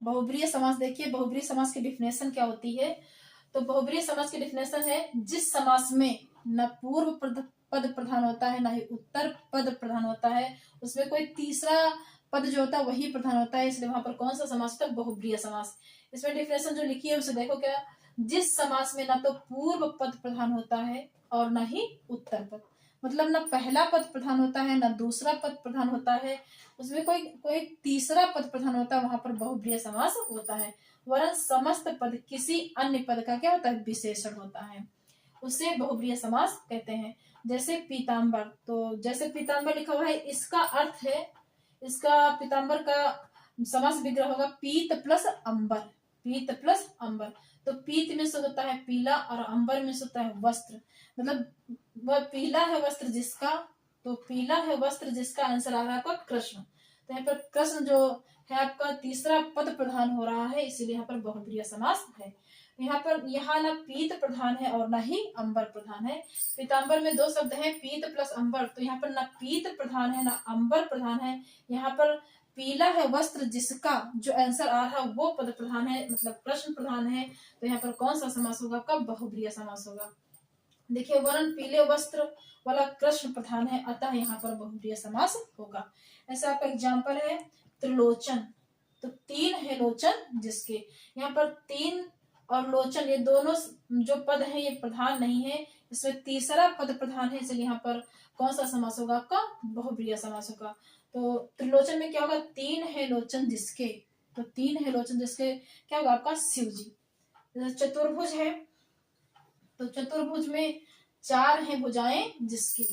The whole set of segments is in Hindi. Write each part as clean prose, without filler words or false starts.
बहुब्रीहि समास देखिए, बहुब्रीहि समास की डिफिनेशन क्या होती है। तो बहुब्रीहि समास की डिफिनेशन है, जिस समास में न पूर्व पद प्रधान होता है, ना ही उत्तर पद प्रधान होता है, उसमें कोई तीसरा पद जो होता है वही प्रधान होता है, इसलिए वहां पर कौन सा समास होता है, बहुब्रीहि समास। इसमें डिफिनेशन जो लिखी है उसे देखो क्या, जिस समास में ना तो पूर्व पद प्रधान होता है और न ही उत्तर पद, मतलब ना पहला पद प्रधान होता है, ना दूसरा पद प्रधान होता है, उसमें कोई कोई तीसरा पद प्रधान होता है, वहां पर बहुब्रीहि समास होता है। वरन समस्त पद किसी अन्य पद का क्या होता है, विशेषण होता है, उसे बहुब्रीहि समास कहते हैं। जैसे पीताम्बर, तो जैसे पीताम्बर लिखा हुआ है, इसका अर्थ है, इसका पीताम्बर का समास विग्रह होगा पीत प्लस अंबर, पीत प्लस अंबर। तो पीत में से होता है पीला और अंबर में से होता है वस्त्र, मतलब वह पीला है वस्त्र जिसका, तो पीला है वस्त्र जिसका आंसर आ रहा है आपका कृष्ण। तो यहाँ पर कृष्ण जो है आपका तीसरा पद प्रधान हो रहा है, इसीलिए यहाँ पर बहुब्रीहि समास है। यहाँ पर यहाँ ना पीत प्रधान है और ना ही अंबर प्रधान है। पीताम्बर में दो शब्द हैं, पीत प्लस अंबर, तो यहाँ पर ना पीत प्रधान है ना अंबर प्रधान है, यहाँ पर पीला है वस्त्र जिसका जो आंसर आ रहा है वो पद प्रधान है, मतलब प्रश्न प्रधान है। तो यहाँ पर कौन सा समास होगा आपका, बहुब्रीहि समास होगा। देखिए, वर्ण पीले वस्त्र वाला कृष्ण प्रधान है, अतः यहाँ पर बहुब्रीहि समास होगा। ऐसा आपका एग्जाम्पल है त्रिलोचन, तो तीन है लोचन जिसके, यहाँ पर तीन और लोचन ये दोनों जो पद है ये प्रधान नहीं है, इसमें तीसरा पद प्रधान है, इसलिए यहाँ पर कौन सा समास होगा आपका, बहुब्रीहि समास होगा। तो त्रिलोचन में क्या होगा, तीन है लोचन जिसके, तो तीन है लोचन जिसके क्या होगा आपका, शिव जी। चतुर्भुज है, तो चतुर्भुज में चार है भुजाएं जिसकी,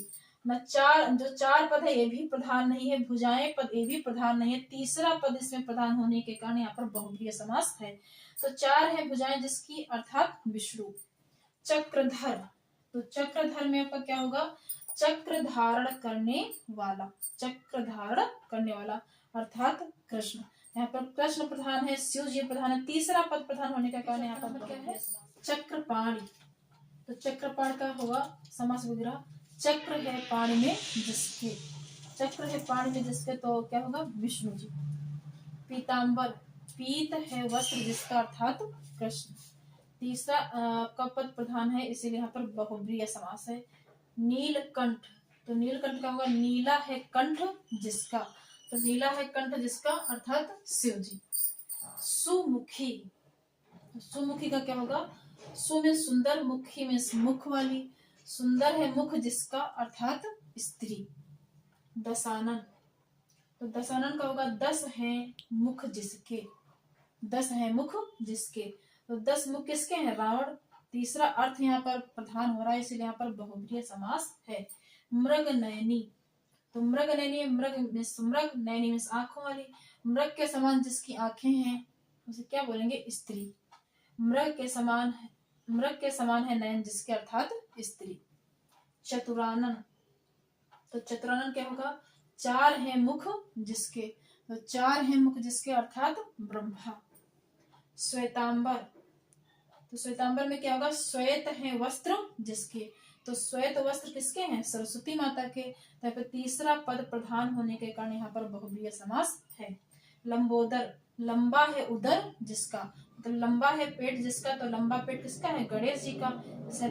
न चार जो चार पद है ये भी प्रधान नहीं है, भुजाएं पद ये भी प्रधान नहीं है, तीसरा पद इसमें प्रधान होने के कारण यहाँ पर बहुब्रीहि समास है। तो चार है भुजाएं जिसकी अर्थात विष्णु। चक्रधर, तो चक्रधर में आपका क्या होगा, चक्र धारण करने वाला, चक्र धारण करने वाला अर्थात कृष्ण। यहाँ पर कृष्ण प्रधान है, शिव जी प्रधान है, तीसरा पद प्रधान होने के कारण यहाँ पर क्या है, चक्रपाणि। तो चक्रपाण का होगा समास विग्रह, चक्र है पाणी में जिसके, चक्र है पाणी में जिसके, तो क्या होगा, विष्णु जी। पीताम्बर, पीत है वस्त्र जिसका अर्थात कृष्ण, तीसरा आपका पद प्रधान है, इसीलिए यहाँ पर बहुब्रीहि समास है। नीलकंठ, तो नीलकंठ का होगा नीला है कंठ जिसका, तो नीला है कंठ जिसका अर्थात शिव जी। सुमुखी, सुमुखी का क्या होगा, सु में सुंदर, मुखी में मुख वाली, सुंदर है मुख जिसका अर्थात स्त्री। दशानन, तो दशानन का होगा दस है मुख जिसके, दस है मुख जिसके, तो 10 मुख किसके हैं, रावण। तीसरा अर्थ यहाँ पर प्रधान हो रहा है, इसलिए यहाँ पर बहुब्रीहि समास है। मृग नयनी, तो मृग नयनी, मृग मृग नयनी में आंखों वाली, मृग के समान जिसकी आंखें हैं उसे क्या बोलेंगे, स्त्री। मृग के समान है, मृग के समान है नयन जिसके अर्थात स्त्री। चतुरानन, तो चतुरानन क्या होगा, चार है मुख जिसके, तो चार है मुख जिसके अर्थात ब्रह्मा। श्वेतांबर, तो श्वेतांबर में क्या होगा, श्वेत है वस्त्र जिसके, तो श्वेत वस्त्र किसके हैं, सरस्वती माता के, तो तीसरा पद प्रधान होने के कारण यहाँ पर बहुब्रीहि समास है। लंबोदर, लंबा है उदर जिसका, तो लंबा है पेट जिसका, तो लंबा पेट किसका है, गणेश जी का,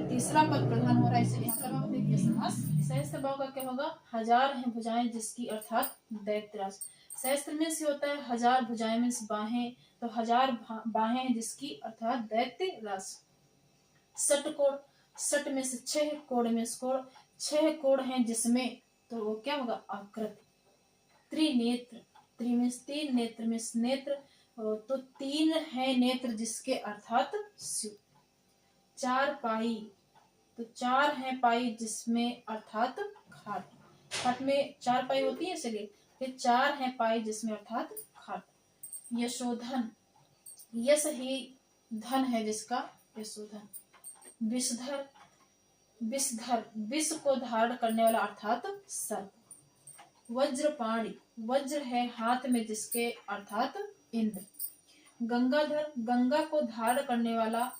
तीसरा पद प्रधान हो रहा है, इसलिए यहाँ पर बहुब्रीहि समास। सहस्त्रबाहु का क्या होगा, हजार है भुजाएं जिसकी अर्थात दैत्यराज। सहस्त्र में से होता है हजार, भुजाएं में से बाहें, तो हजार बाहें हैं जिसकी अर्थात दैत्यराज। षटकोण, षट में से छह, कोण में से कोण, छह कोण हैं जिसमें, तो वो क्या होगा, आकृति। त्रिनेत्र, त्रि में तीन, नेत्र में नेत्र, तो तीन है नेत्र जिसके अर्थात शिव। चार पाई, तो चार है पाई जिसमें अर्थात खाट, खाट में चार पाई होती है इसलिए, फिर चार है पाई जिसमें अर्थात खाट। यशोधन, यश ही धन है जिसका, यशोधन। विषधर, विषधर विष को धारण करने वाला अर्थात सर्प। वज्रपाणि, वज्र है हाथ में जिसके अर्थात इंद्र। गंगाधर, गंगा को धारण करने वाला,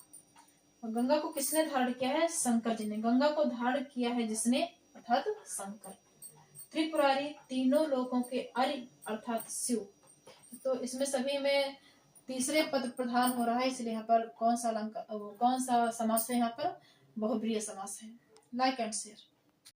गंगा को किसने धारण किया है, शंकर जी ने, गंगा को धारण किया है जिसने अर्थात शंकर। त्रिपुरारी, तीनों लोगों के अर्य अर्थात शिव, तो इसमें सभी में तीसरे पद प्रधान हो रहा है, इसलिए यहाँ पर कौन सा समास है, यहाँ पर बहुब्रीहि समास है। Like and share.